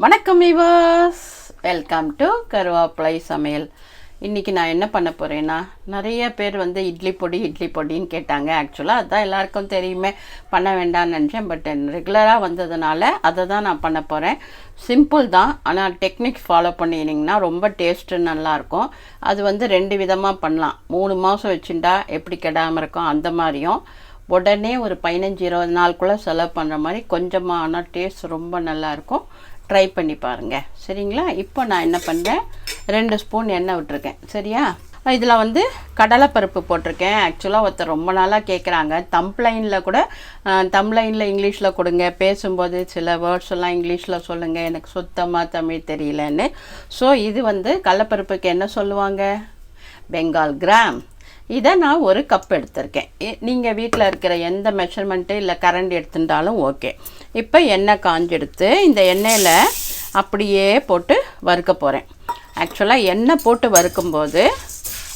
வணக்கம் viewers, welcome to கருவேப்பிலை சமையல். இன்றைக்கி நான் என்ன பண்ண போகிறேன்னா, நிறைய பேர் வந்து இட்லி பொடின்னு கேட்டாங்க. ஆக்சுவலாக அதுதான் எல்லாருக்கும் தெரியுமே, பண்ண வேண்டாம்னு நினச்சேன். பட் ரெகுலராக வந்ததுனால அதை தான் நான் பண்ண போகிறேன். சிம்பிள் தான், ஆனால் டெக்னிக்ஸ் ஃபாலோ பண்ணினீங்கன்னா ரொம்ப டேஸ்ட்டு நல்லாயிருக்கும். அது வந்து 2 விதமாக பண்ணலாம். 3 மாதம் வச்சுட்டா எப்படி கெடாமல் இருக்கும், அந்த மாதிரியும் உடனே ஒரு 15-20 நாளுக்குள்ளே செலவு பண்ணுற மாதிரி கொஞ்சமாக, ஆனால் டேஸ்ட் ரொம்ப நல்லாயிருக்கும். ட்ரை பண்ணி பாருங்கள், சரிங்களா? இப்போ நான் என்ன பண்ணுறேன், 2 ஸ்பூன் எண்ணெய் விட்டுருக்கேன், சரியா? இதில் வந்து கடலைப்பருப்பு போட்டிருக்கேன். ஆக்சுவலாக ஒருத்தர் ரொம்ப நாளாக கேட்குறாங்க, தம்ப்லைனில் இங்கிலீஷில் கொடுங்க, பேசும்போது சில வேர்ட்ஸ் எல்லாம் இங்கிலீஷில் சொல்லுங்கள், எனக்கு சுத்தமாக தமிழ் தெரியலன்னு. ஸோ இது வந்து கடலைப்பருப்புக்கு என்ன சொல்லுவாங்க, பெங்கால் கிராம். இதை நான் 1 கப் எடுத்திருக்கேன். நீங்கள் வீட்டில் இருக்கிற எந்த மெஷர்மெண்ட்டு இல்லை கரண்ட் எடுத்துட்டாலும் ஓகே. இப்போ எண்ணெய் காஞ்செடுத்து இந்த எண்ணெயில் அப்படியே போட்டு வறுக்க போகிறேன். ஆக்சுவலாக எண்ணெய் போட்டு வறுக்கும்போது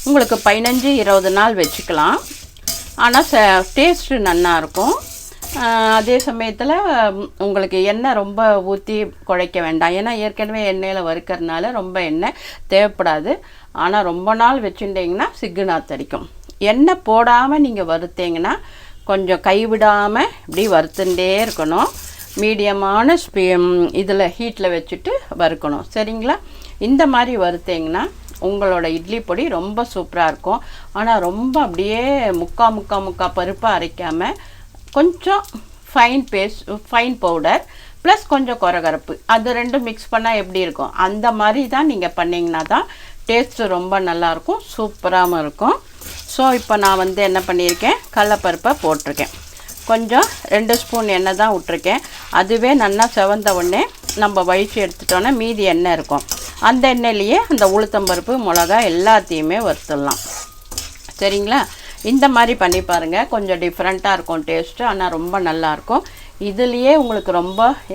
உங்களுக்கு 15-20 நாள் வச்சுக்கலாம். ஆனால் டேஸ்ட்டு நல்லாயிருக்கும். அதே சமயத்தில் உங்களுக்கு எண்ணெய் ரொம்ப ஊற்றி குழைக்க வேண்டாம். ஏன்னா ஏற்கனவே எண்ணெயில் வறுக்கிறதுனால ரொம்ப எண்ணெய் தேவைப்படாது. ஆனால் ரொம்ப நாள் வச்சுட்டிங்கன்னா சிக்குநாத்தடிக்கும். எண்ணெய் போடாமல் நீங்கள் வறுத்தீங்கன்னா கொஞ்சம் கைவிடாமல் இப்படி வறுத்துட்டே இருக்கணும். மீடியமான இதில் ஹீட்டில் வச்சுட்டு வறுக்கணும், சரிங்களா? இந்த மாதிரி வறுத்தீங்கன்னா உங்களோட இட்லி பொடி ரொம்ப சூப்பராக இருக்கும். ஆனால் ரொம்ப அப்படியே முக்கா பருப்பாக அரைக்காமல் கொஞ்சம் ஃபைன் பவுடர் ப்ளஸ் கொஞ்சம் கொரகரப்பு, அது 2 மிக்ஸ் பண்ணால் எப்படி இருக்கும், அந்த மாதிரி தான் நீங்கள் பண்ணிங்கன்னா தான் டேஸ்ட்டு ரொம்ப நல்லாயிருக்கும், சூப்பராகவும் இருக்கும். ஸோ இப்போ நான் வந்து என்ன பண்ணியிருக்கேன், கடலைப்பருப்பை போட்டிருக்கேன். கொஞ்சம் 2 ஸ்பூன் எண்ணெய் தான் விட்ருக்கேன். அதுவே நல்லா செவந்த உடனே நம்ம வழித்து எடுத்துட்டோன்னா மீதி எண்ணெய் இருக்கும். அந்த எண்ணெயிலேயே அந்த உளுத்தம்பருப்பு, மிளகா எல்லாத்தையுமே வறுத்துடலாம், சரிங்களா? இந்த மாதிரி பண்ணி பாருங்கள், கொஞ்சம் டிஃப்ரெண்ட்டாக இருக்கும் டேஸ்ட்டு, ஆனால் ரொம்ப நல்லாயிருக்கும். இதுலேயே உங்களுக்கு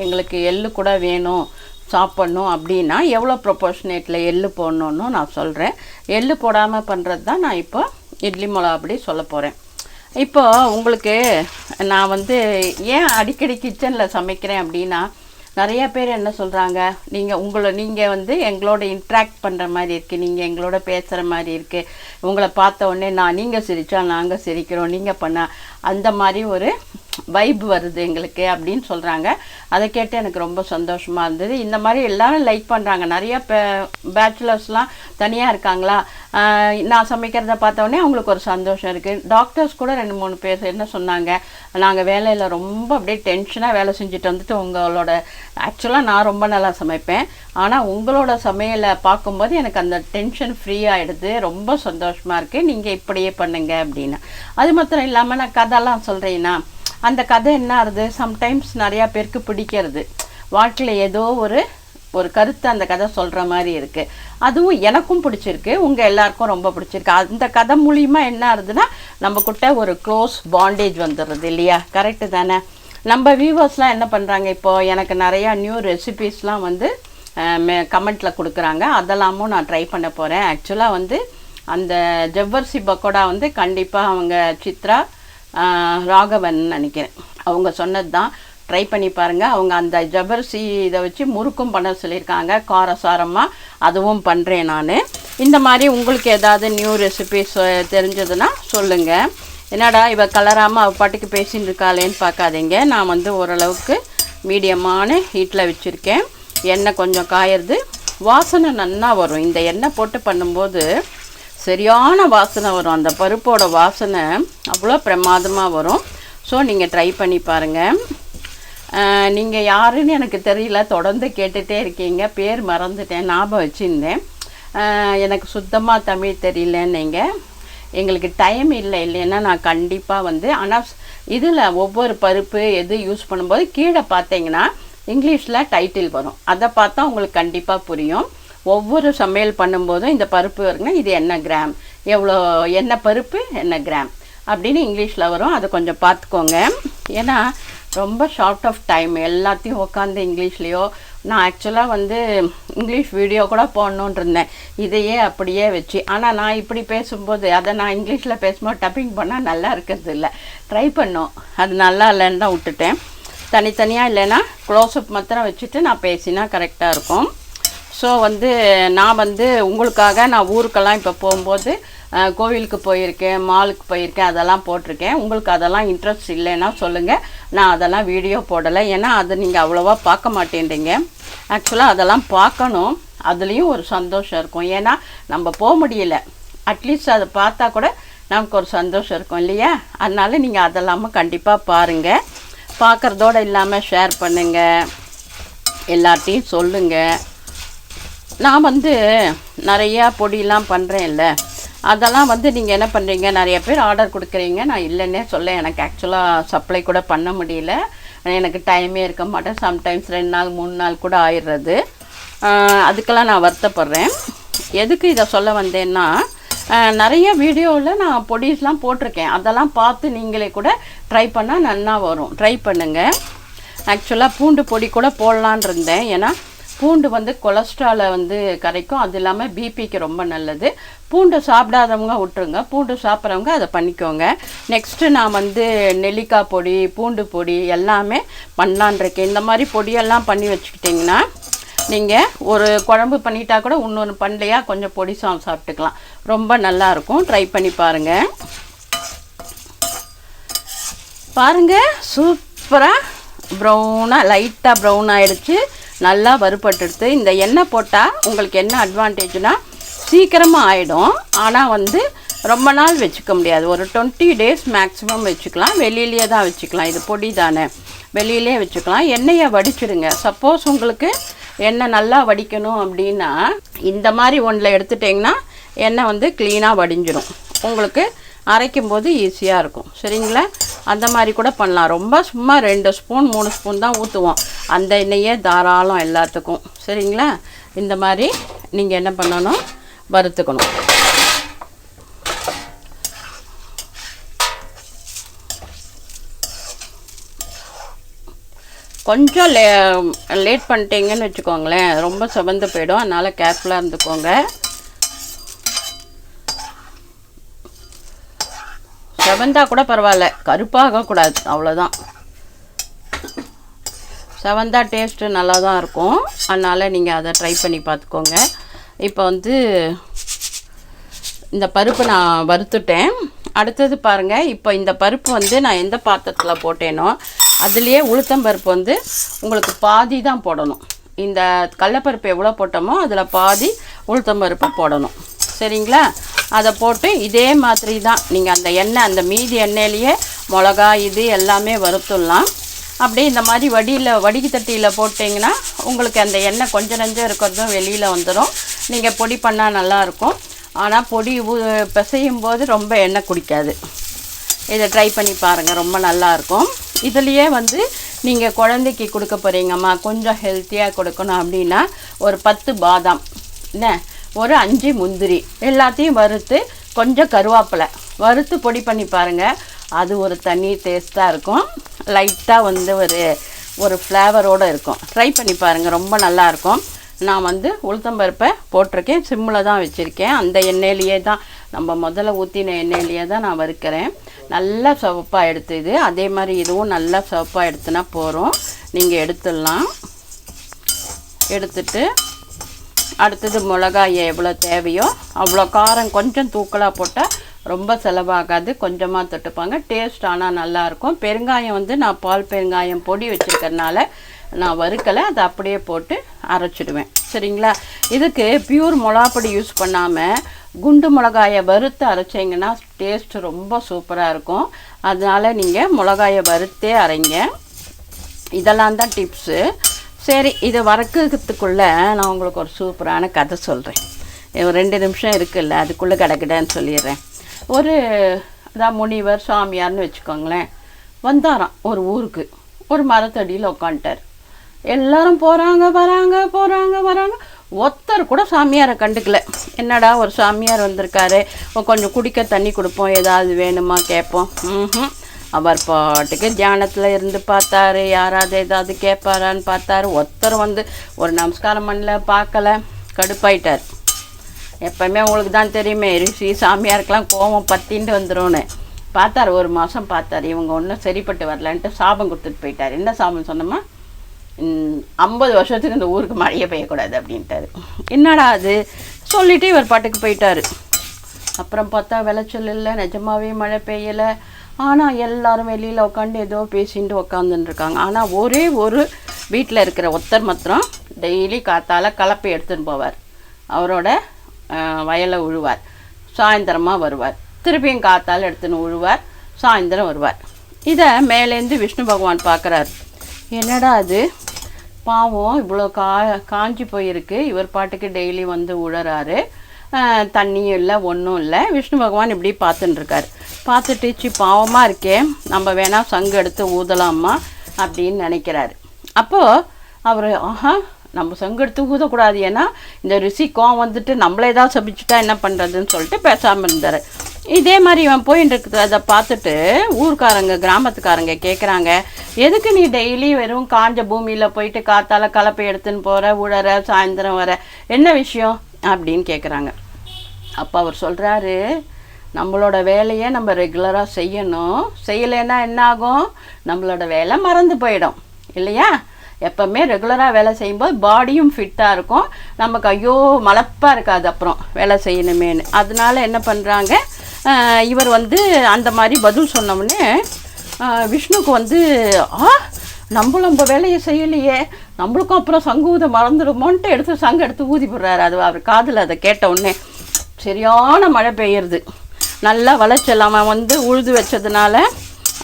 எங்களுக்கு எள்ளு கூட வேணும் சாப்பிட்ணும் அப்படின்னா எவ்வளோ ப்ரொபோர்ஷனேட்டில் எள்ளு போடணுன்னு நான் சொல்கிறேன். எள்ளு போடாமல் பண்ணுறது தான் நான் இப்போ இட்லி மிளகா அப்படி சொல்ல போகிறேன். இப்போ உங்களுக்கு நான் வந்து ஏன் அடிக்கடி கிச்சனில் சமைக்கிறேன் அப்படின்னா, நிறைய பேர் என்ன சொல்கிறாங்க, நீங்கள் வந்து எங்களோட இன்ட்ராக்ட் பண்ணுற மாதிரி இருக்குது, நீங்கள் எங்களோட பேசுகிற மாதிரி இருக்குது, உங்களை பார்த்த உடனே நீங்கள் சிரித்தா நாங்கள் சிரிக்கிறோம், நீங்கள் பண்ணால் அந்த மாதிரி ஒரு வைப் வருது எங்களுக்கு அப்படின்னு சொல்கிறாங்க. அதை கேட்டு எனக்கு ரொம்ப சந்தோஷமாக இருந்தது. இந்த மாதிரி எல்லோரும் லைக் பண்ணுறாங்க. நிறைய பேச்சுலர்ஸ்லாம் தனியாக இருக்காங்களா, நான் சமைக்கிறத பார்த்தோன்னே அவங்களுக்கு ஒரு சந்தோஷம் இருக்குது. டாக்டர்ஸ் கூட 2-3 பேர் என்ன சொன்னாங்க, நாங்கள் வேலையில் ரொம்ப அப்படியே டென்ஷனாக வேலை செஞ்சுட்டு வந்துட்டு உங்களோட, ஆக்சுவலாக நான் ரொம்ப நல்லா சமைப்பேன், ஆனால் உங்களோட சமையலை பார்க்கும்போது எனக்கு அந்த டென்ஷன் ஃப்ரீ ஆகிடுது, ரொம்ப சந்தோஷமாக இருக்குது, நீங்கள் இப்படியே பண்ணுங்க அப்படின்னு. அது மாத்திரம் இல்லாமல் நான் கதைலாம் சொல்கிறேன்னா, அந்த கதை என்ன ஆகுது, சம்டைம்ஸ் நிறையா பேருக்கு பிடிக்கிறது, வாழ்க்கையில் ஏதோ ஒரு கருத்து அந்த கதை சொல்கிற மாதிரி இருக்குது. அதுவும் எனக்கும் பிடிச்சிருக்கு, உங்கள் எல்லாருக்கும் ரொம்ப பிடிச்சிருக்கு. அந்த கதை மூலிமா என்ன ஆகுதுன்னா நம்மக்கிட்ட ஒரு க்ளோஸ் பாண்டேஜ் வந்துடுறது இல்லையா? கரெக்டு தானே? நம்ம வியூவர்ஸ்லாம் என்ன பண்ணுறாங்க, இப்போது எனக்கு நிறையா நியூ ரெசிபீஸ்லாம் வந்து கமெண்ட்டில் கொடுக்குறாங்க. அதெல்லாமும் நான் ட்ரை பண்ண போகிறேன். ஆக்சுவலாக வந்து அந்த ஜவ்வரிசி பக்கோடா வந்து கண்டிப்பாக அவங்க சித்ரா ராகவன் நினைக்கிறேன், அவங்க சொன்னது தான். ட்ரை பண்ணி பாருங்கள். அவங்க அந்த ஜவ்வரிசி இதை வச்சு முறுக்கும் பண்ண சொல்லியிருக்காங்க, காரசாரமாக. அதுவும் பண்ணுறேன் நான். இந்த மாதிரி உங்களுக்கு ஏதாவது நியூ ரெசிபிஸ் தெரிஞ்சதுன்னா சொல்லுங்கள். என்னடா இவ கலராமல் அவள் பாட்டுக்கு பேசின்னு இருக்காளேன்னு பார்க்காதீங்க. நான் வந்து ஓரளவுக்கு மீடியமான ஹீட்டில் வச்சுருக்கேன். எண்ணெய் கொஞ்சம் காயறது, வாசனை நல்லா வரும். இந்த எண்ணெய் போட்டு பண்ணும்போது சரியான வாசனை வரும், அந்த பருப்போட வாசனை அவ்வளோ பிரமாதமாக வரும். ஸோ நீங்கள் ட்ரை பண்ணி பாருங்கள். நீங்கள் யாருன்னு எனக்கு தெரியல, தொடர்ந்து கேட்டுகிட்டே இருக்கீங்க, பேர் மறந்துட்டேன், ஞாபகம் வச்சுருந்தேன். எனக்கு சுத்தமாக தமிழ் தெரியலன்னீங்க. எங்களுக்கு டைம் இல்லைன்னா நான் கண்டிப்பாக வந்து, ஆனால் இதில் ஒவ்வொரு பருப்பு எது யூஸ் பண்ணும்போது கீழே பார்த்தீங்கன்னா இங்கிலீஷில் டைட்டில் வரும், அதை பார்த்தா உங்களுக்கு கண்டிப்பாக புரியும். ஒவ்வொரு சமையல் பண்ணும்போதும் இந்த பருப்பு வருங்க, இது என்ன கிராம், எவ்வளோ என்ன பருப்பு என்ன கிராம் அப்படின்னு இங்கிலீஷில் வரும். அதை கொஞ்சம் பார்த்துக்கோங்க. ஏன்னா ரொம்ப ஷார்ட் ஆஃப் டைம், எல்லாத்தையும் உட்காந்து இங்கிலீஷ்லேயோ, நான் ஆக்சுவலாக வந்து இங்கிலீஷ் வீடியோ கூட போடணுன்னு இருந்தேன், இதையே அப்படியே வச்சு. ஆனால் நான் இப்படி பேசும்போது அதை நான் இங்கிலீஷில் பேசும்போது டப்பிங் பண்ணால் நல்லா இருக்கிறது இல்லை. ட்ரை பண்ணோம், அது நல்லா இல்லைன்னு தான் விட்டுட்டேன். தனித்தனியாக இல்லைன்னா க்ளோஸ்அப் மாத்திரம் வச்சுட்டு நான் பேசினா கரெக்டாக இருக்கும். ஸோ வந்து நான் வந்து உங்களுக்காக நான் ஊருக்கெல்லாம் இப்போ போகும்போது கோவிலுக்கு போயிருக்கேன், மாலுக்கு போயிருக்கேன், அதெல்லாம் போட்டிருக்கேன். உங்களுக்கு அதெல்லாம் இன்ட்ரெஸ்ட் இல்லைன்னா சொல்லுங்கள், நான் அதெல்லாம் வீடியோ போடலை. ஏன்னா அது நீங்கள் அவ்வளோவா பார்க்க மாட்டேன்றீங்க. ஆக்சுவலாக அதெல்லாம் பார்க்கணும், அதுலேயும் ஒரு சந்தோஷம் இருக்கும். ஏன்னா நம்ம போக முடியல, அட்லீஸ்ட் அதை பார்த்தா கூட நமக்கு ஒரு சந்தோஷம் இருக்கும் இல்லையா? அதனால் நீங்கள் அதெல்லாமல் கண்டிப்பாக பாருங்கள். பார்க்குறதோடு இல்லாமல் ஷேர் பண்ணுங்கள், எல்லாத்தையும் சொல்லுங்கள். நான் வந்து நிறையா பொடியெலாம் பண்ணுறேன்ல, அதெல்லாம் வந்து நீங்கள் என்ன பண்ணுறீங்க, நிறைய பேர் ஆர்டர் கொடுக்குறீங்க. நான் இல்லைன்னே சொல்ல, எனக்கு ஆக்சுவலாக சப்ளை கூட பண்ண முடியல, எனக்கு டைமே இருக்க மாட்டேன். சம்டைம்ஸ் 2 நாள் 3 நாள் கூட ஆயிடுறது. அதுக்கெல்லாம் நான் வருத்தப்படுறேன். எதுக்கு இதை சொல்ல வந்தேன்னா, நிறைய வீடியோவில் நான் பொடிஸ்லாம் போட்டிருக்கேன், அதெல்லாம் பார்த்து நீங்களே கூட ட்ரை பண்ணால் நல்லா வரும். ட்ரை பண்ணுங்கள். ஆக்சுவலாக பூண்டு பொடி கூட போடலான் இருந்தேன். ஏன்னா பூண்டு வந்து கொலஸ்ட்ராலை வந்து கரைக்கும், அது இல்லாமல் பிபிக்கு ரொம்ப நல்லது. பூண்டு சாப்பிடாதவங்க விட்டுருங்க, பூண்டு சாப்பிட்றவங்க அதை பண்ணிக்கோங்க. நெக்ஸ்ட்டு நான் வந்து நெல்லிக்காய் பொடி, பூண்டு பொடி எல்லாமே பண்ணலான் இருக்கேன். இந்த மாதிரி பொடியெல்லாம் பண்ணி வச்சுக்கிட்டிங்கன்னா நீங்கள் ஒரு குழம்பு பண்ணிட்டா கூட இன்னொன்று பண்ணலையா கொஞ்சம் பொடி சாப்பிட்டுக்கலாம், ரொம்ப நல்லாயிருக்கும். ட்ரை பண்ணி பாருங்கள். பாருங்கள், சூப்பராக ப்ரௌனாக லைட்டாக ப்ரௌன் ஆகிடுச்சு, நல்லா வறுபட்டுடுத்து. இந்த எண்ணெய் போட்டால் உங்களுக்கு என்ன அட்வான்டேஜ்னால் சீக்கிரமாக ஆகிடும். ஆனால் வந்து ரொம்ப நாள் வச்சுக்க முடியாது, ஒரு 20 days மேக்ஸிமம் வச்சுக்கலாம். வெளியிலே தான் வச்சுக்கலாம், இது பொடி தானே, வெளியிலே வச்சுக்கலாம். எண்ணெயை வடிச்சிடுங்க. சப்போஸ் உங்களுக்கு எண்ணெய் நல்லா வடிக்கணும் அப்படின்னா இந்த மாதிரி ஒன்றில் எடுத்துட்டிங்கன்னா எண்ணெய் வந்து க்ளீனாக வடிஞ்சிடும், உங்களுக்கு அரைக்கும் போது ஈஸியாக இருக்கும். சரிங்களா? அந்த மாதிரி கூட பண்ணலாம். ரொம்ப சும்மா 2 ஸ்பூன் 3 ஸ்பூன் தான் ஊற்றுவோம், அந்த எண்ணெயே தாராளம் எல்லாத்துக்கும். சரிங்களா? இந்த மாதிரி நீங்கள் என்ன பண்ணணும், வறுத்துக்கணும். கொஞ்சம் லேட் பண்ணிட்டீங்கன்னு வச்சுக்கோங்களேன், ரொம்ப செவந்து போயிடும். அதனால் கேர்ஃபுல்லாக இருந்துக்கோங்க. செவந்தா கூட பரவாயில்ல, கருப்பாகக்கூடாது, அவ்வளோதான். செவந்தா டேஸ்ட்டு நல்லா தான் இருக்கும். அதனால் நீங்கள் அதை ட்ரை பண்ணி பார்த்துக்கோங்க. இப்போ வந்து இந்த பருப்பு நான் வறுத்துட்டேன். அடுத்தது பாருங்கள், இப்போ இந்த பருப்பு வந்து நான் எந்த பாத்திரத்தில் போட்டேனோ அதுலேயே உளுத்தம்பருப்பு வந்து உங்களுக்கு பாதி தான் போடணும். இந்த கடலைப்பருப்பு எவ்வளோ போட்டோமோ அதில் பாதி உளுத்தம்பருப்பு போடணும். சரிங்களா? அதை போட்டு இதே மாதிரி தான் நீங்கள் அந்த எண்ணெய், அந்த மீதி எண்ணெயிலேயே மிளகா இது எல்லாமே வறுத்துடலாம். அப்படியே இந்த மாதிரி வடிகை தட்டியில் போட்டிங்கன்னா உங்களுக்கு அந்த எண்ணெய் கொஞ்சம் நஞ்சம் இருக்கிறதும் வெளியில் வந்துடும். நீங்கள் பொடி பண்ணால் நல்லாயிருக்கும். ஆனால் பொடி பிசையும் போது ரொம்ப எண்ணெய் குடிக்காது. இதை ட்ரை பண்ணி பாருங்கள், ரொம்ப நல்லாயிருக்கும். இதுலேயே வந்து நீங்கள் குழந்தைக்கு கொடுக்க போகிறீங்கம்மா, கொஞ்சம் ஹெல்த்தியாக கொடுக்கணும் அப்படின்னா ஒரு 10 பாதாம், என்ன, ஒரு 5 முந்திரி எல்லாத்தையும் வறுத்து, கொஞ்சம் கருவேப்பிலை வறுத்து பொடி பண்ணி பாருங்கள். அது ஒரு தனி டேஸ்ட்டாக இருக்கும். லைட்டாக வந்து ஒரு ஃப்ளேவரோடு இருக்கும். ட்ரை பண்ணி பாருங்கள், ரொம்ப நல்லாயிருக்கும். நான் வந்து உளுத்தம்பருப்பை போட்டிருக்கேன், சிம்மில் தான் வச்சுருக்கேன். அந்த எண்ணெயிலேயே தான், நம்ம முதல்ல ஊற்றின எண்ணெயிலேயே தான் நான் வறுக்கிறேன். நல்லா சிவப்பாக எடுத்துது. அதே மாதிரி இதுவும் நல்லா சிவப்பாக எடுத்துனா போகிறோம். நீங்கள் எடுத்துடலாம். எடுத்துட்டு அடுத்தது மிளகாய் எவ்வளோ தேவையோ அவ்வளோ காரம் கொஞ்சம் தூக்கலாக போட்டால் ரொம்ப செலவாகாது, கொஞ்சமாக தொட்டுப்பாங்க. டேஸ்ட் ஆனால் நல்லாயிருக்கும். பெருங்காயம் வந்து நான் பால் பெருங்காயம் பொடி வச்சுருக்கறனால நான் வறுக்கலை, அதை அப்படியே போட்டு அரைச்சிடுவேன். சரிங்களா? இதுக்கு பியூர் மிளகாப்பொடி யூஸ் பண்ணாமல் குண்டு மிளகாயை வறுத்து அரைச்சிங்கன்னா டேஸ்ட்டு ரொம்ப சூப்பராக இருக்கும். அதனால் நீங்கள் மிளகாயை வறுத்தே அரைங்க. இதெல்லாம் தான் டிப்ஸு. சரி, இது வறுக்கிறதுக்குள்ளே நான் உங்களுக்கு ஒரு சூப்பரான கதை சொல்கிறேன். ஒரு 2 நிமிஷம் இருக்குல்ல, அதுக்குள்ளே கிடக்குடான்னு சொல்லிடுறேன். அதான் முனிவர் சாமியார்னு வச்சுக்கோங்களேன், வந்தாராம் ஒரு ஊருக்கு. ஒரு மரத்தடியில் உட்காந்துட்டார். எல்லாரும் போகிறாங்க வராங்க. ஒருத்தர் கூட சாமியாரை கண்டுக்கல. என்னடா ஒரு சாமியார் வந்திருக்காரு, கொஞ்சம் குடிக்க தண்ணி கொடுப்போம், ஏதாவது வேணுமா கேட்போம். அவர் பாட்டுக்கு தியானத்தில் இருந்து பார்த்தாரு, யாராவது ஏதாவது கேட்பாரான்னு பார்த்தாரு. ஒருத்தர் வந்து ஒரு நமஸ்காரம் பண்ணல, பார்க்கல, கடுப்பாயிட்டார். எப்போவுமே உங்களுக்கு தான் தெரியுமே, ரிஷி சாமியாருக்கெல்லாம் கோவம் பத்தின்ட்டு வந்துடும்னு. பார்த்தார், 1 மாதம் பார்த்தார். இவங்க ஒன்றும் சரிப்பட்டு வரலன்ட்டு சாபம் கொடுத்துட்டு போயிட்டார். என்ன சாபம் சொன்னோமா, 50 வருஷத்துக்கு இந்த ஊருக்கு மழையே பெய்யக்கூடாது அப்படின்ட்டாரு. என்னடா அது சொல்லிவிட்டு இவர் பாட்டுக்கு போயிட்டார். அப்புறம் பார்த்தா விளைச்சல் இல்லை, நிஜமாகவே மழை பெய்யலை. ஆனால் எல்லோரும் வெளியில் உட்காந்து ஏதோ பேசிட்டு உக்காந்துன்னு இருக்காங்க. ஆனால் ஒரே ஒரு வீட்டில் இருக்கிற ஒருத்தர் மாத்திரம் டெய்லி காத்தால் கலப்பை எடுத்துன்னு போவார். அவரோட வயலை உழுவார், சாயந்தரமாக வருவார். திருப்பியும் காத்தால் எடுத்துன்னு உழுவார், சாயந்தரம் வருவார். இதை மேலேருந்து விஷ்ணு பகவான் பார்க்குறாரு. என்னடா அது பாவம், இவ்வளோ காஞ்சி போயிருக்கு, இவர் பாட்டுக்கு டெய்லி வந்து உழறாரு, தண்ணியும் இல்லை ஒன்றும் இல்லை. விஷ்ணு பகவான் இப்படி பார்த்துன்னு இருக்கார். பார்த்துட்டு பாவமாக இருக்கே, நம்ம வேணால் சங்கு எடுத்து ஊதலாமா அப்படின்னு நினைக்கிறாரு. அப்போது அவர் நம்ம சங்கு எடுத்து ஊதக்கூடாது, ஏன்னா இந்த ரிஷிக்கும் வந்துட்டு நம்மளே தான் சபிச்சுட்டா என்ன பண்ணுறதுன்னு சொல்லிட்டு பேசாமல் இருந்தார். இதே மாதிரி இவன் போயின்னு இருக்குது. அதை பார்த்துட்டு ஊர்க்காரங்க கிராமத்துக்காரங்க கேட்குறாங்க, எதுக்கு நீ டெய்லி வெறும் காஞ்ச பூமியில் போயிட்டு காத்தால் கலப்பை எடுத்துன்னு போகிற, உழற, சாயந்தரம் வர, என்ன விஷயம் அப்படின்னு கேட்குறாங்க. அப்போ அவர் சொல்கிறாரு, நம்மளோட வேலையை நம்ம ரெகுலராக செய்யணும், செய்யலைன்னா என்ன ஆகும், நம்மளோட வேலை மறந்து போயிடும் இல்லையா. எப்போவுமே ரெகுலராக வேலை செய்யும்போது பாடியும் ஃபிட்டாக இருக்கும், நமக்கு ஐயோ மலப்பாக இருக்காது அப்புறம் வேலை செய்யணுமேனு. அதனால என்ன பண்ணுறாங்க, இவர் வந்து அந்த மாதிரி பதில் சொன்னோடனே விஷ்ணுக்கு வந்து நம்ம வேலையை செய்யலையே, நம்மளுக்கும் அப்புறம் சங்கு ஊத மறந்துடுமோன்ட்டு எடுத்து சங்கு எடுத்து ஊதி போடுறாரு. அது அவர் காதில் அதை கேட்ட உடனே சரியான மழை பெய்யுறது, நல்லா விளைச்சல். அவன் வந்து உழுது வச்சதுனால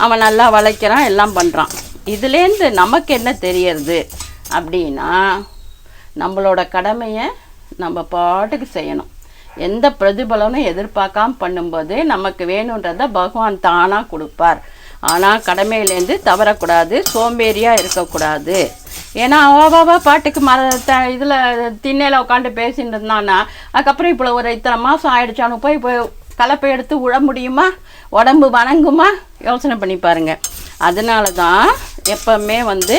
அவன் நல்லா விளைக்கிறான், எல்லாம் பண்ணுறான். இதுலேருந்து நமக்கு என்ன தெரியறது அப்படின்னா, நம்மளோட கடமையை நம்ம பாட்டுக்கு செய்யணும், எந்த பிரதிபலனும் எதிர்பார்க்காம பண்ணும்போது நமக்கு வேணுன்றதை பகவான் தானாக கொடுப்பார். ஆனால் கடமையிலேருந்து தவறக்கூடாது, சோம்பேறியாக இருக்கக்கூடாது. ஏன்னா அவாவா பாட்டுக்கு இதில் திண்ணையில் உட்காந்து பேசிட்டு இருந்தான்னா அதுக்கப்புறம் இப்போ ஒரு இத்தனை மாதம் ஆயிடுச்சானு போய் கலப்பை எடுத்து உழ முடியுமா, உடம்பு வணங்குமா, யோசனை பண்ணி பாருங்கள். அதனால தான் எப்போவுமே வந்து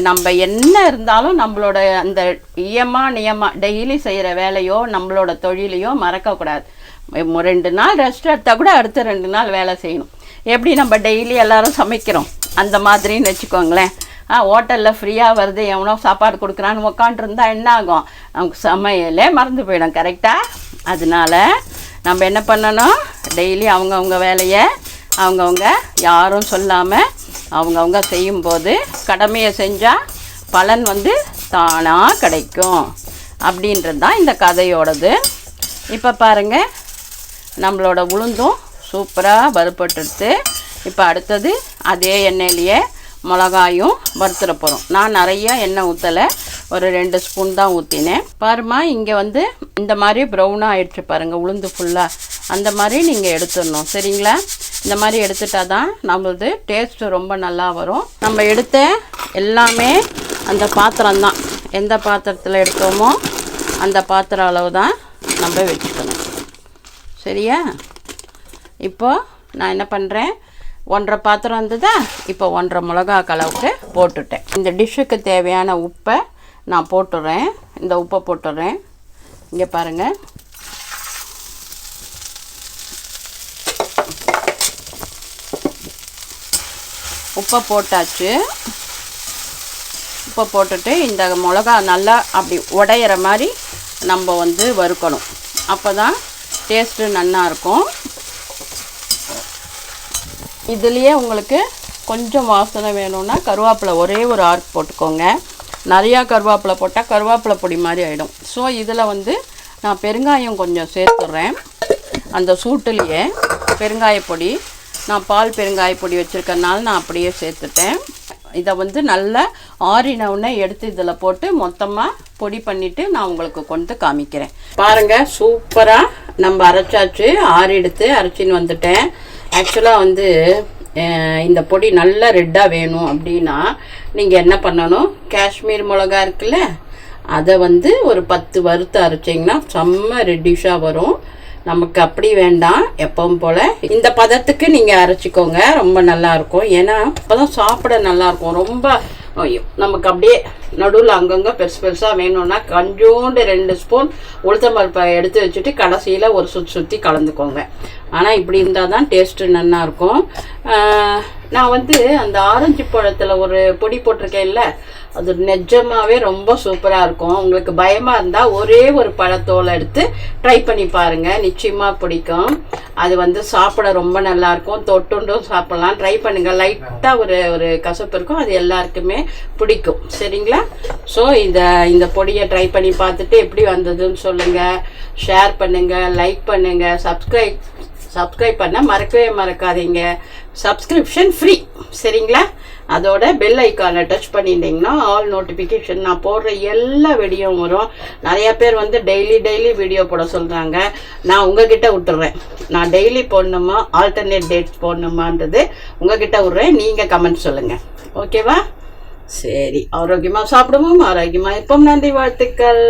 நம்ம என்ன இருந்தாலும் நம்மளோட அந்த நியமாக டெய்லி செய்கிற வேலையோ நம்மளோட தொழிலையோ மறக்கக்கூடாது. 2 நாள் ரெஸ்ட் எடுத்தால் கூட அடுத்த 2 நாள் வேலை செய்யணும். எப்படி நம்ம டெய்லி எல்லோரும் சமைக்கிறோம் அந்த மாதிரின்னு வச்சுக்கோங்களேன். ஹோட்டலில் ஃப்ரீயாக வருது, எவனோ சாப்பாடு கொடுக்குறான்னு உக்காண்ட்ருந்தா என்ன ஆகும், நமக்கு சமையலே மறந்து போயிடும். கரெக்டாக? அதனால நம்ம என்ன பண்ணணும், டெய்லி அவங்கவுங்க வேலையை அவங்கவுங்க யாரும் சொல்லாமல் அவங்கவுங்க செய்யும்போது கடமையை செஞ்சால் பலன் வந்து தானாக கிடைக்கும் அப்படின்றது தான் இந்த கதையோடது. இப்போ பாருங்கள், நம்மளோட உளுந்தும் சூப்பராக வறுபட்டுடுத்து. இப்போ அடுத்தது அதே எண்ணெயிலேயே மிளகாயும் வறுத்துட போகிறோம். நான் நிறைய எண்ணெய் ஊற்றலை, ஒரு 2 ஸ்பூன் தான் ஊற்றினேன். பாருமா, இங்கே வந்து இந்த மாதிரி ப்ரௌனாக ஆயிடுச்சு பாருங்கள், உளுந்து ஃபுல்லாக. அந்த மாதிரி நீங்கள் எடுத்துடணும், சரிங்களா? இந்த மாதிரி எடுத்துட்டா தான் நம்மளது டேஸ்ட்டு ரொம்ப நல்லா வரும். நம்ம எடுத்த எல்லாமே அந்த பாத்திரம்தான், எந்த பாத்திரத்தில் எடுத்தோமோ அந்த பாத்திரம் அளவு தான் நம்ம வச்சுக்கணும், சரியா? இப்போது நான் என்ன பண்ணுறேன், 1.5 பாத்திரம் இருந்ததா, இப்போ 1.5 மிளகா அளவுக்கு போட்டுட்டேன். இந்த டிஷ்ஷுக்கு தேவையான உப்பை நான் போட்டுடுறேன். இந்த உப்பை போட்டுடுறேன். இங்கே பாருங்கள், உப்பை போட்டாச்சு. உப்பை போட்டுட்டு இந்த மிளகா நல்லா அப்படி உடையிற மாதிரி நம்ம வந்து வறுக்கணும், அப்போ தான் டேஸ்ட்டு நல்லாயிருக்கும். இதுலேயே உங்களுக்கு கொஞ்சம் வாசனை வேணும்னா கருவேப்பிலை ஒரே ஒரு ஆர்க் போட்டுக்கோங்க. நிறையா கருவேப்பிலை போட்டால் கருவேப்பிலை பொடி மாதிரி ஆகிடும். ஸோ இதில் வந்து நான் பெருங்காயம் கொஞ்சம் சேர்த்துட்றேன். அந்த சூட்டுலேயே பெருங்காயப்பொடி, நான் பால் பெருங்காயப்பொடி வச்சுருக்கறனால நான் அப்படியே சேர்த்துட்டேன். இதை வந்து நல்லா ஆறினவுடனே எடுத்து இதில் போட்டு மொத்தமாக பொடி பண்ணிவிட்டு நான் உங்களுக்கு கொண்டு காமிக்கிறேன். பாருங்கள், சூப்பராக நம்ம அரைச்சாச்சு. எடுத்து அரைச்சின்னு வந்துட்டேன். ஆக்சுவலாக வந்து இந்த பொடி நல்லா ரெட்டாக வேணும் அப்படின்னா நீங்கள் என்ன பண்ணணும், காஷ்மீர் மிளகா இருக்குல்ல, அதை வந்து ஒரு 10 வறுத்து அரைச்சிங்கன்னா செம்ம ரெட்டிஷாக வரும். நமக்கு அப்படி வேண்டாம், எப்பவும் போல் இந்த பதத்துக்கு நீங்கள் அரைச்சிக்கோங்க, ரொம்ப நல்லாயிருக்கும். ஏன்னா அப்போ தான் சாப்பிட நல்லாயிருக்கும். ரொம்ப ஐயோ நமக்கு அப்படியே நடுவில் அங்கங்கே பெருசாக வேணும்னா கொஞ்சோண்டு 2 ஸ்பூன் உளுத்தம்பருப்பை எடுத்து வச்சுட்டு கடைசியில் ஒரு சுற்றி கலந்துக்கோங்க. ஆனால் இப்படி இருந்தால் தான் டேஸ்ட்டு நல்லாயிருக்கும். நான் வந்து அந்த ஆரஞ்சு பழத்தில் ஒரு பொடி போட்டிருக்கேன்ல, அது நிஜமாகவே ரொம்ப சூப்பராக இருக்கும். உங்களுக்கு பயமாக இருந்தால் ஒரே ஒரு பழத்தோலை எடுத்து ட்ரை பண்ணி பாருங்கள், நிச்சயமாக பிடிக்கும். அது வந்து சாப்பிட ரொம்ப நல்லாயிருக்கும், தொட்டுண்டும் சாப்பிட்லாம். ட்ரை பண்ணுங்கள். லைட்டாக ஒரு கசப்பு இருக்கும், அது எல்லாருக்குமே பிடிக்கும். சரிங்களா? ஸோ இந்த பொடியை ட்ரை பண்ணி பார்த்துட்டு எப்படி வந்ததுன்னு சொல்லுங்கள், ஷேர் பண்ணுங்கள், லைக் பண்ணுங்கள், சப்ஸ்கிரைப் பண்ண மறக்காதீங்க. Subscription free. சரிங்களா? அதோட பெல் ஐக்கானை டச் பண்ணிட்டீங்கன்னா ஆல் நோட்டிஃபிகேஷன், நான் போடுற எல்லா வீடியோவும் வரும். நிறைய பேர் வந்து டெய்லி வீடியோ போட சொல்கிறாங்க. நான் உங்ககிட்ட விட்டுறேன், நான் டெய்லி போடணுமா ஆல்டர்னேட் டேட்ஸ் போடணுமான்றது உங்ககிட்ட விட்றேன். நீங்கள் கமெண்ட் சொல்லுங்கள். ஓகேவா? சரி, ஆரோக்கியமாக சாப்பிடுவோம், ஆரோக்கியமாக இருப்போம். நன்றி, வாழ்த்துக்கள்.